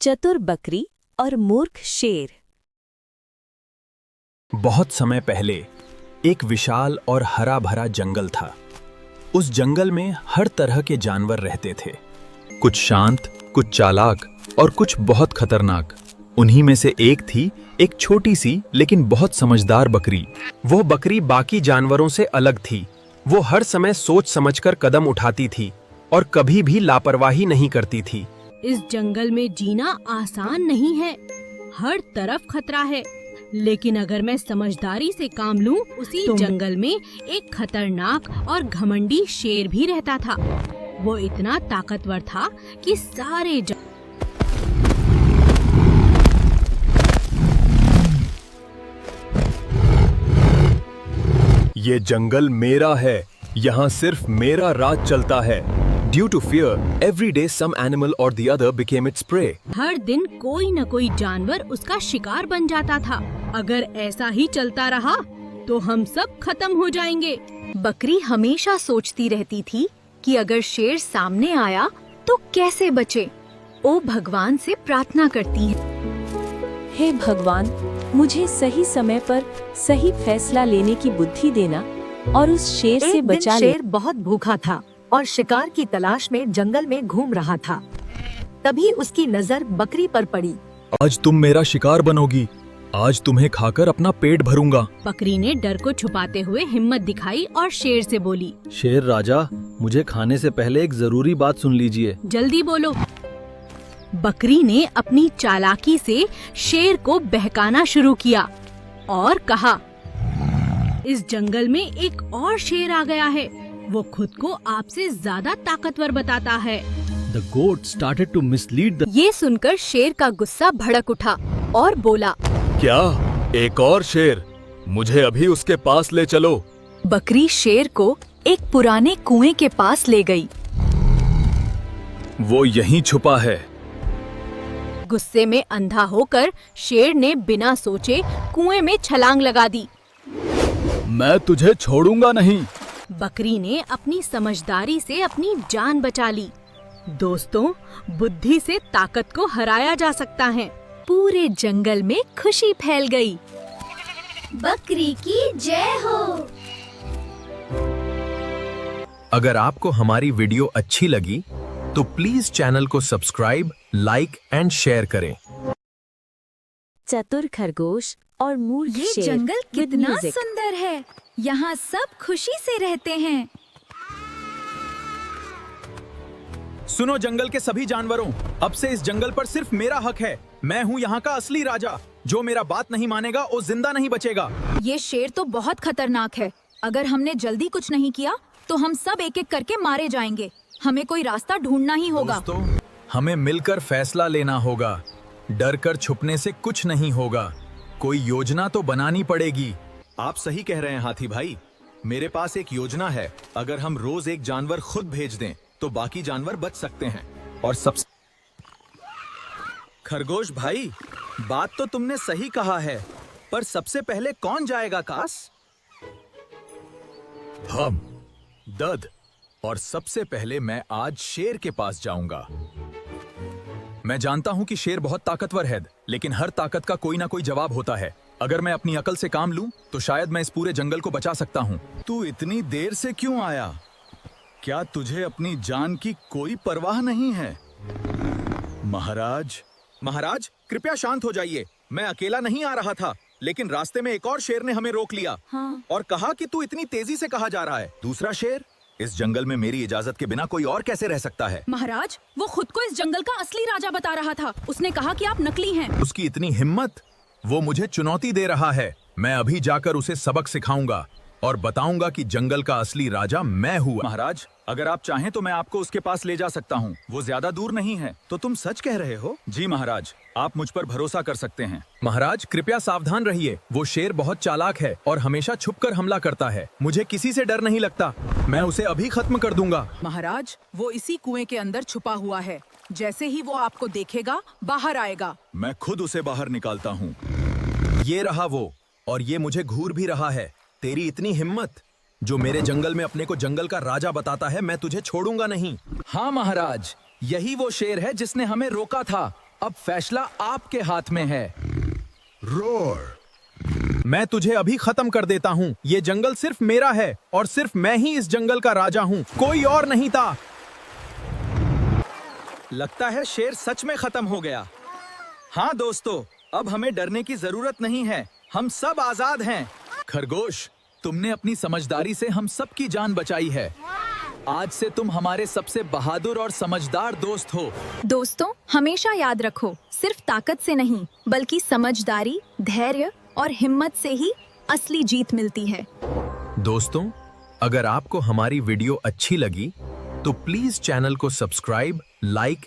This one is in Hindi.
चतुर बकरी और मूर्ख शेर। बहुत समय पहले एक विशाल और हरा भरा जंगल था। उस जंगल में हर तरह के जानवर रहते थे, कुछ शांत, कुछ चालाक और कुछ बहुत खतरनाक। उन्हीं में से एक थी एक छोटी सी लेकिन बहुत समझदार बकरी। वो बकरी बाकी जानवरों से अलग थी। वो हर समय सोच समझकर कदम उठाती थी और कभी भी लापरवाही नहीं करती थी। इस जंगल में जीना आसान नहीं है, हर तरफ खतरा है। लेकिन अगर मैं समझदारी से काम लूं, उसी जंगल में एक खतरनाक और घमंडी शेर भी रहता था। वो इतना ताकतवर था कि सारे ये जंगल मेरा है, यहाँ सिर्फ मेरा राज चलता है। Due to fear, every day some animal or the other became its prey. हर दिन कोई न कोई जानवर उसका शिकार बन जाता था। अगर ऐसा ही चलता रहा तो हम सब खत्म हो जाएंगे। बकरी हमेशा सोचती रहती थी कि अगर शेर सामने आया तो कैसे बचे। वो भगवान से प्रार्थना करती है, हे भगवान, मुझे सही समय पर सही फैसला लेने की बुद्धि देना और उस शेर से बचा ले। शेर बहुत भूखा था और शिकार की तलाश में जंगल में घूम रहा था। तभी उसकी नजर बकरी पर पड़ी। आज तुम मेरा शिकार बनोगी। आज तुम्हें खाकर अपना पेट भरूंगा। बकरी ने डर को छुपाते हुए हिम्मत दिखाई और शेर से बोली, शेर राजा, मुझे खाने से पहले एक जरूरी बात सुन लीजिए। जल्दी बोलो। बकरी ने अपनी चालाकी से शेर को बहकाना शुरू किया और कहा, इस जंगल में एक और शेर आ गया है। वो खुद को आपसे ज्यादा ताकतवर बताता है। The goat started to mislead the... ये सुनकर शेर का गुस्सा भड़क उठा और बोला, क्या एक और शेर? मुझे अभी उसके पास ले चलो। बकरी शेर को एक पुराने कुएं के पास ले गई। वो यहीं छुपा है। गुस्से में अंधा होकर शेर ने बिना सोचे कुएं में छलांग लगा दी। मैं तुझे छोड़ूंगा नहीं। बकरी ने अपनी समझदारी से अपनी जान बचा ली। दोस्तों, बुद्धि से ताकत को हराया जा सकता है। पूरे जंगल में खुशी फैल गई। बकरी की जय हो। अगर आपको हमारी वीडियो अच्छी लगी तो प्लीज चैनल को सब्सक्राइब, लाइक एंड शेयर करें। चतुर खरगोश और मूर्ख ये शेर। जंगल with कितना music। सुंदर है। यहाँ सब खुशी से रहते हैं। सुनो जंगल के सभी जानवरों, अब से इस जंगल पर सिर्फ मेरा हक है। मैं हूँ यहाँ का असली राजा। जो मेरा बात नहीं मानेगा वो जिंदा नहीं बचेगा। ये शेर तो बहुत खतरनाक है। अगर हमने जल्दी कुछ नहीं किया तो हम सब एक एक करके मारे जाएंगे। हमें कोई रास्ता ढूंढना ही होगा। दोस्तों, हमें मिलकर फैसला लेना होगा। डर कर छुपने से कुछ नहीं होगा। कोई योजना तो बनानी पड़ेगी। आप सही कह रहे हैं हाथी भाई। मेरे पास एक योजना है। अगर हम रोज एक जानवर खुद भेज दें तो बाकी जानवर बच सकते हैं। और सबसे खरगोश भाई, बात तो तुमने सही कहा है, पर सबसे पहले कौन जाएगा कास? हम, दद। और सबसे पहले मैं आज शेर के पास जाऊंगा। मैं जानता हूं कि शेर बहुत ताकतवर है, लेकिन हर ताकत का कोई ना कोई जवाब होता है। अगर मैं अपनी अकल से काम लूं, तो शायद मैं इस पूरे जंगल को बचा सकता हूं। तू इतनी देर से क्यों आया? क्या तुझे अपनी जान की कोई परवाह नहीं है? महाराज, कृपया शांत हो जाइए। मैं अकेला नहीं आ रहा था, लेकिन रास्ते में एक और शेर ने हमें रोक लिया। और कहा कि तू इतनी तेजी से कहाँ जा रहा है? दूसरा शेर? इस जंगल में मेरी इजाजत के बिना कोई और कैसे रह सकता है? महाराज, वो खुद को इस जंगल का असली राजा बता रहा था। उसने कहा कि आप नकली हैं। उसकी इतनी हिम्मत! वो मुझे चुनौती दे रहा है। मैं अभी जाकर उसे सबक सिखाऊंगा और बताऊंगा कि जंगल का असली राजा मैं हूँ। महाराज, अगर आप चाहें तो मैं आपको उसके पास ले जा सकता हूँ। वो ज्यादा दूर नहीं है। तो तुम सच कह रहे हो? जी महाराज, आप मुझ पर भरोसा कर सकते हैं। महाराज, कृपया सावधान रहिए। वो शेर बहुत चालाक है और हमेशा छुपकर हमला करता है। मुझे किसी से डर नहीं लगता। मैं उसे अभी खत्म कर दूंगा। महाराज, वो इसी कुएं के अंदर छुपा हुआ है। जैसे ही वो आपको देखेगा, बाहर आएगा। मैं खुद उसे बाहर निकालता हूँ। ये रहा वो, और ये मुझे घूर भी रहा है। तेरी इतनी हिम्मत! जो मेरे जंगल में अपने को जंगल का राजा बताता है, मैं तुझे छोड़ूंगा नहीं। हाँ महाराज, यही वो शेर है जिसने हमें रोका था। अब फैसला आपके हाथ में है। मैं तुझे अभी खत्म कर देता हूँ। ये जंगल सिर्फ मेरा है और सिर्फ मैं ही इस जंगल का राजा हूँ, कोई और नहीं था। लगता है शेर सच में खत्म हो गया। हाँ दोस्तों, अब हमें डरने की जरूरत नहीं है, हम सब आजाद हैं। खरगोश, तुमने अपनी समझदारी से हम सब की जान बचाई है। आज से तुम हमारे सबसे बहादुर और समझदार दोस्त हो। दोस्तों, हमेशा याद रखो, सिर्फ ताकत से नहीं बल्कि समझदारी, धैर्य और हिम्मत से ही असली जीत मिलती है। दोस्तों, अगर आपको हमारी वीडियो अच्छी लगी तो प्लीज चैनल को सब्सक्राइब, लाइक